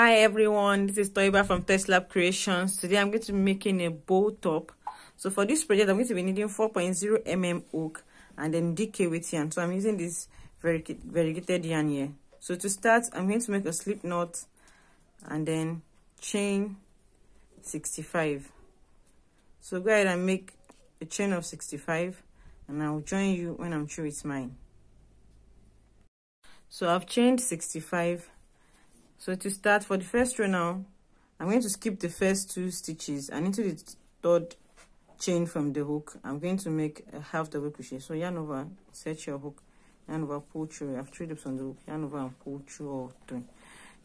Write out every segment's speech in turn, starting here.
Hi everyone, this is Toiba from Tesla Creations. Today I'm going to be making a bow top. So for this project I'm going to be needing 4.0 mm hook and then DK with yarn. So I'm using this variegated yarn here. So to start, I'm going to make a slip knot and then chain 65. So go ahead and make a chain of 65 and I'll join you when I'm through with mine. So I've chained 65. So to start, for the first row now, I'm going to skip the first 2 stitches, and into the third chain from the hook I'm going to make a half double crochet. So yarn over, set your hook, yarn over, pull through. I have 3 loops on the hook, yarn over and pull through all 3. So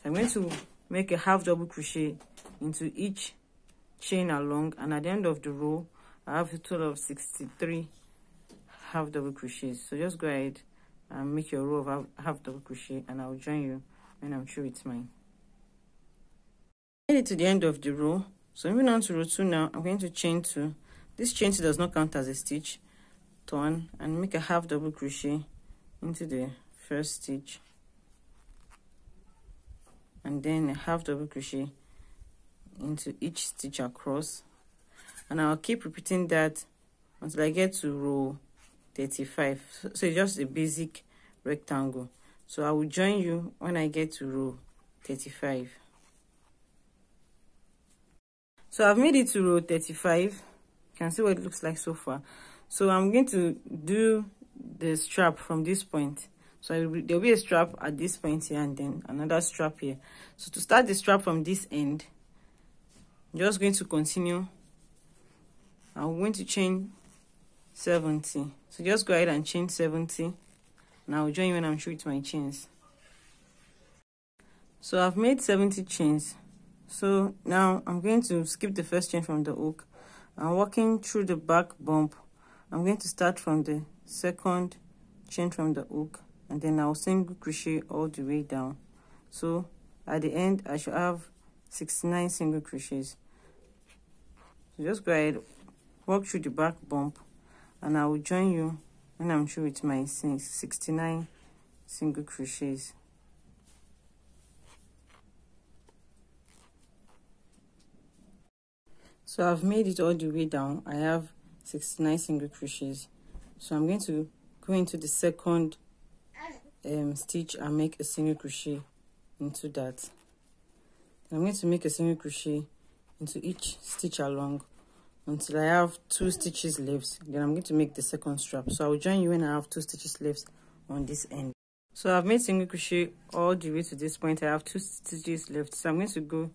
I'm going to make a half double crochet into each chain along, and at the end of the row I have a total of 63 half double crochets. So just go ahead and make your row of half double crochet and I'll join you when I'm through with mine. Made it to the end of the row. So moving on to row 2 now, I'm going to chain 2. This chain 2 does not count as a stitch. Turn and make a half double crochet into the first stitch, and then a half double crochet into each stitch across, and I'll keep repeating that until I get to row 35. So it's just a basic rectangle. So I will join you when I get to row 35. So I've made it to row 35. You can see what it looks like so far. So I'm going to do the strap from this point. So there'll be a strap at this point here and then another strap here. So to start the strap from this end, I'm just going to continue. I'm going to chain 70. So just go ahead and chain 70. And I'll join you when I'm through with my chains. So I've made 70 chains. So now I'm going to skip the first chain from the hook. I'm walking through the back bump. I'm going to start from the second chain from the hook, and then I'll single crochet all the way down. So at the end I should have 69 single crochets. So just go ahead, walk through the back bump, and I will join you when I'm through with my 69 single crochets. So I've made it all the way down. I have 69 single crochets. So I'm going to go into the second stitch and make a single crochet into that. I'm going to make a single crochet into each stitch along until I have 2 stitches left. Then I'm going to make the second strap. So I will join you when I have 2 stitches left on this end. So I've made single crochet all the way to this point. I have 2 stitches left. So I'm going to go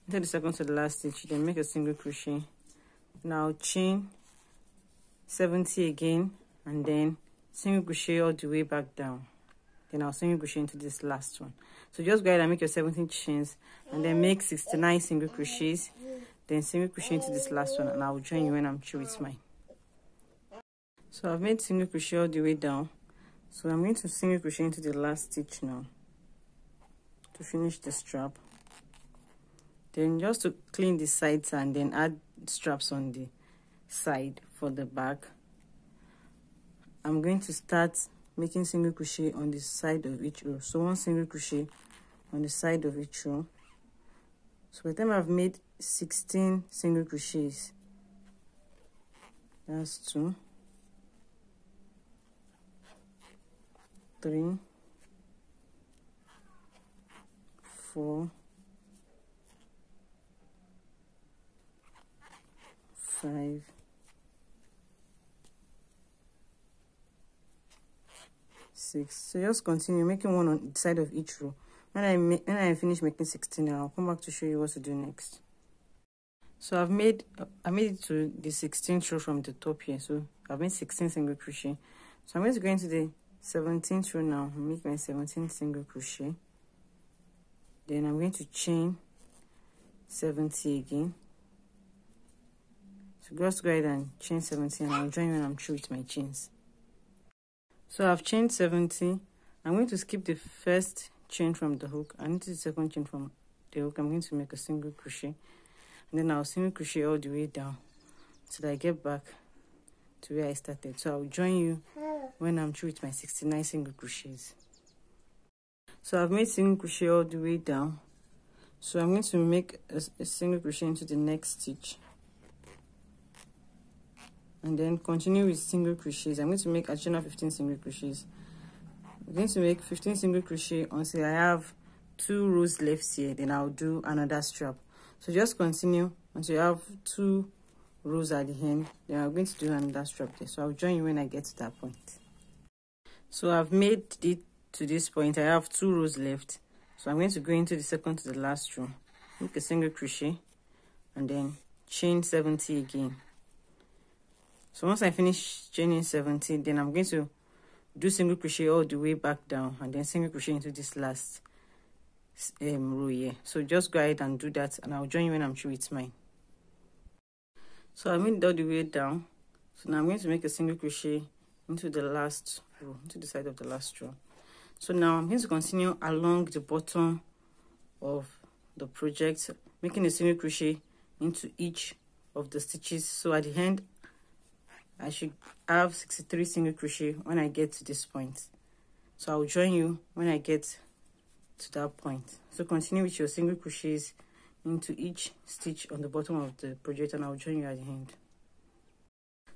into the second to the last stitch, then make a single crochet. Now chain 70 again, and then single crochet all the way back down. Then I'll single crochet into this last one. So just go ahead and make your 17 chains, and then make 69 single crochets. Then single crochet into this last one, and I will join you when I'm through with mine. So I've made single crochet all the way down. So I'm going to single crochet into the last stitch now to finish the strap. Then just to clean the sides and then add straps on the side for the back, I'm going to start making single crochet on the side of each row. So 1 single crochet on the side of each row. So by the time I've made 16 single crochets, that's 2, 3, 4, 5, 6. So just continue making one on the side of each row. When I finish making 16, I'll come back to show you what to do next. So I made it to the 16th row from the top here. So I've made 16 single crochet. So I'm going to go into the 17th row now and make my 17 single crochet. Then I'm going to chain 70 again. So just go ahead and chain 70, and I'll join when I'm through with my chains. So I've chained 70. I'm going to skip the first chain from the hook and into the second chain from the hook. I'm going to make a single crochet, and then I'll single crochet all the way down till I get back to where I started. So I'll join you when I'm through with my 69 single crochets. So I've made single crochet all the way down. So I'm going to make a single crochet into the next stitch, and then continue with single crochets. I'm going to make additional 15 single crochets. I'm going to make 15 single crochet until I have 2 rows left here, then I'll do another strap. So just continue until you have 2 rows at the end, then I'm going to do another strap there. So I'll join you when I get to that point. So I've made it to this point. I have 2 rows left, so I'm going to go into the second to the last row, make a single crochet, and then chain 70 again. So once I finish chaining 70, then I'm going to do single crochet all the way back down, and then single crochet into this last row here. So just go ahead and do that, and I'll join you when I'm through with mine. So I made it all the way down. So now I'm going to make a single crochet into the last row, into the side of the last row. So now I'm going to continue along the bottom of the project, making a single crochet into each of the stitches. So at the end, I should have 63 single crochet when I get to this point. So I'll join you when I get to that point. So continue with your single crochets into each stitch on the bottom of the project, and I'll join you at the end.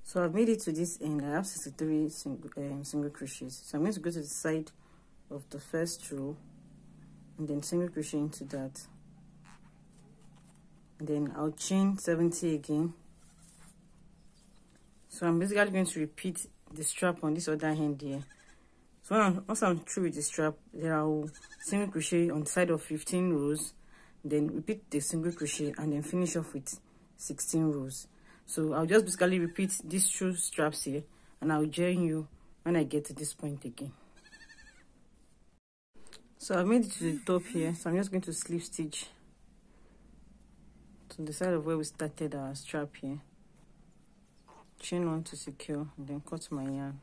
So I've made it to this end. I have 63 single crochets. So I'm going to go to the side of the first row and then single crochet into that, and then I'll chain 70 again. So I'm basically going to repeat the strap on this other end here. So once I'm through with the strap, then I'll single crochet on the side of 15 rows, then repeat the single crochet, and then finish off with 16 rows. So I'll just basically repeat these 2 straps here, and I'll join you when I get to this point again. So I've made it to the top here, so I'm just going to slip stitch to the side of where we started our strap here, chain 1 to secure, and then cut my yarn.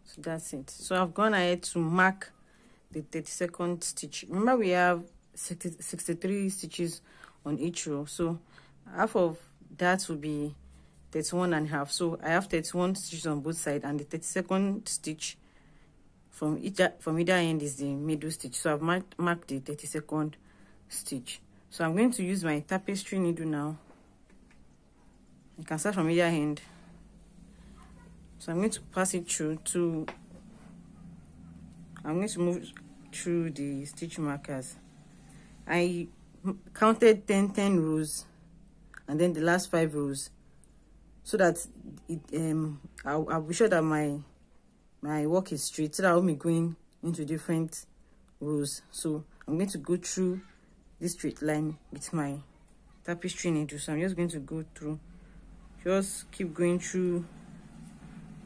So that's it. So I've gone ahead to mark the 32nd stitch. Remember, we have 63 stitches on each row, so half of that will be 31.5. So I have 31 stitches on both sides, and the 32nd stitch from either end is the middle stitch. So I've marked the 32nd stitch. So I'm going to use my tapestry needle now. You can start from either end. So I'm going to pass it through to, I'm going to move through the stitch markers. I counted 10 rows, and then the last 5 rows, so that I'll be sure that my work is straight, so that I'll be going into different rows. So I'm going to go through this straight line with my tapestry needle. So I'm just going to go through, just keep going through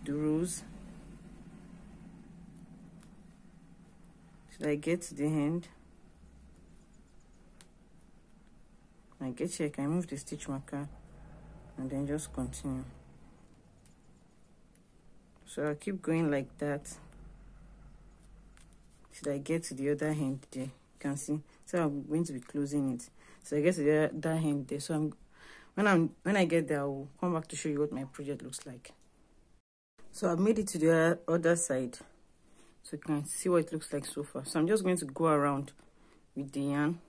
the rows till I get to the end. When I get here, I can move the stitch marker and then just continue. So I'll keep going like that till I get to the other end there. You can see, so I'm going to be closing it. So I get to the other end there. So when I get there, I'll come back to show you what my project looks like. So I've made it to the other side, so you can see what it looks like so far. So I'm just going to go around with the yarn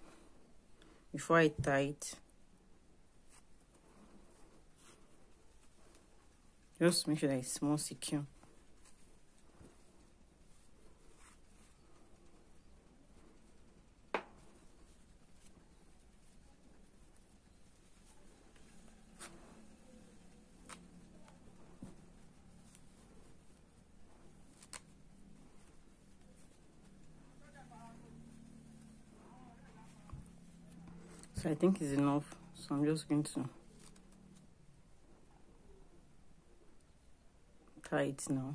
before I tie it. Just make sure that it's more secure. So I think it's enough. So I'm just going to tie it now.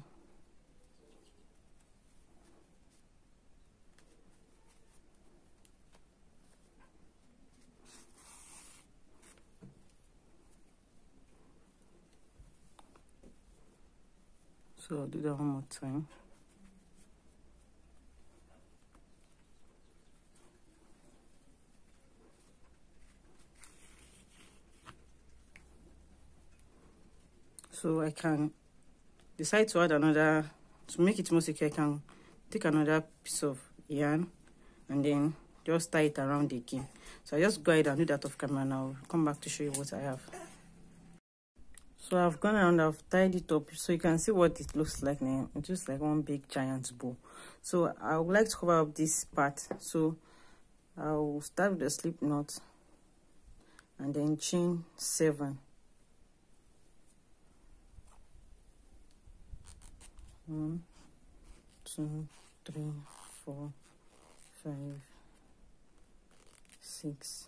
So I'll do that one more time. So I can decide to add to make it more secure. I can take another piece of yarn and then just tie it around again. So I just go ahead and do that off camera, and I'll come back to show you what I have. So I've gone around, I've tied it up, so you can see what it looks like now. It's just like one big giant bow. So I would like to cover up this part, so I'll start with the slip knot and then chain 7. 1, 2, 3, 4, 5, 6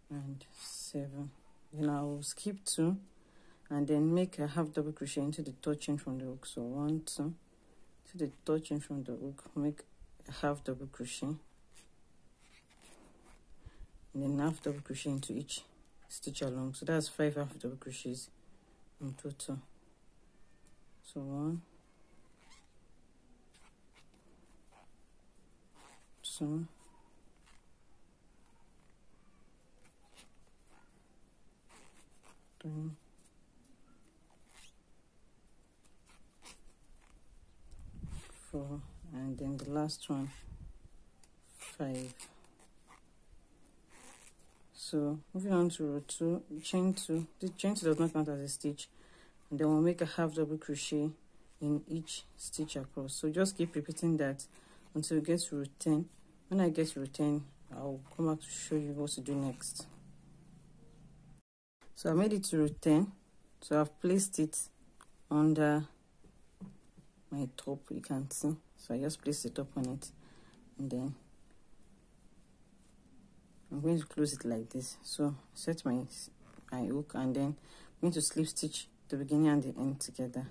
and 7. Then I'll skip 2 and then make a half double crochet into the third chain from the hook. So 1, 2 to the third chain from the hook, make a half double crochet, and then half double crochet into each stitch along. So that's 5 half double crochets in total. So 1, 2, 3, 4, and then the last one 5. So moving on to row 2, chain 2. The chain 2 does not count as a stitch, and then we'll make a half double crochet in each stitch across. So just keep repeating that until we get to row 10. When I get to row 10, I'll come back to show you what to do next. So I made it to row 10, so I've placed it under my top, you can see. So I just placed the top on it, and then I'm going to close it like this. So set my hook, and then I'm going to slip stitch the beginning and the end together.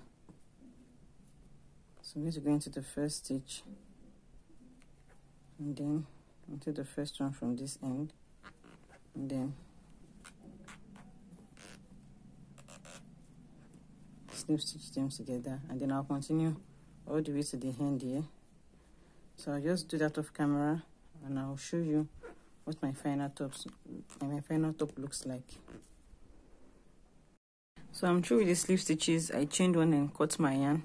So I'm going to go into the first stitch, and then into the first one from this end, and then slip stitch them together, and then I'll continue all the way to the end here. So I'll just do that off camera, and I'll show you what my final top looks like. So I'm through with the slip stitches. I chained one and cut my yarn,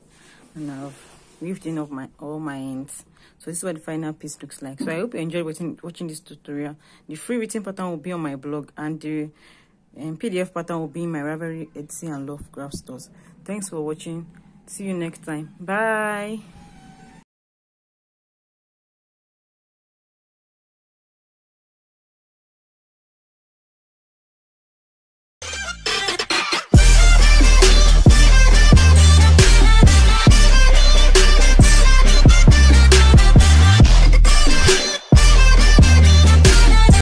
and I've weaved in all my ends. So this is what the final piece looks like. So I hope you enjoyed watching this tutorial. The free written pattern will be on my blog, and the PDF pattern will be in my Ravelry, Etsy and Love Craft stores. Thanks for watching. See you next time. Bye.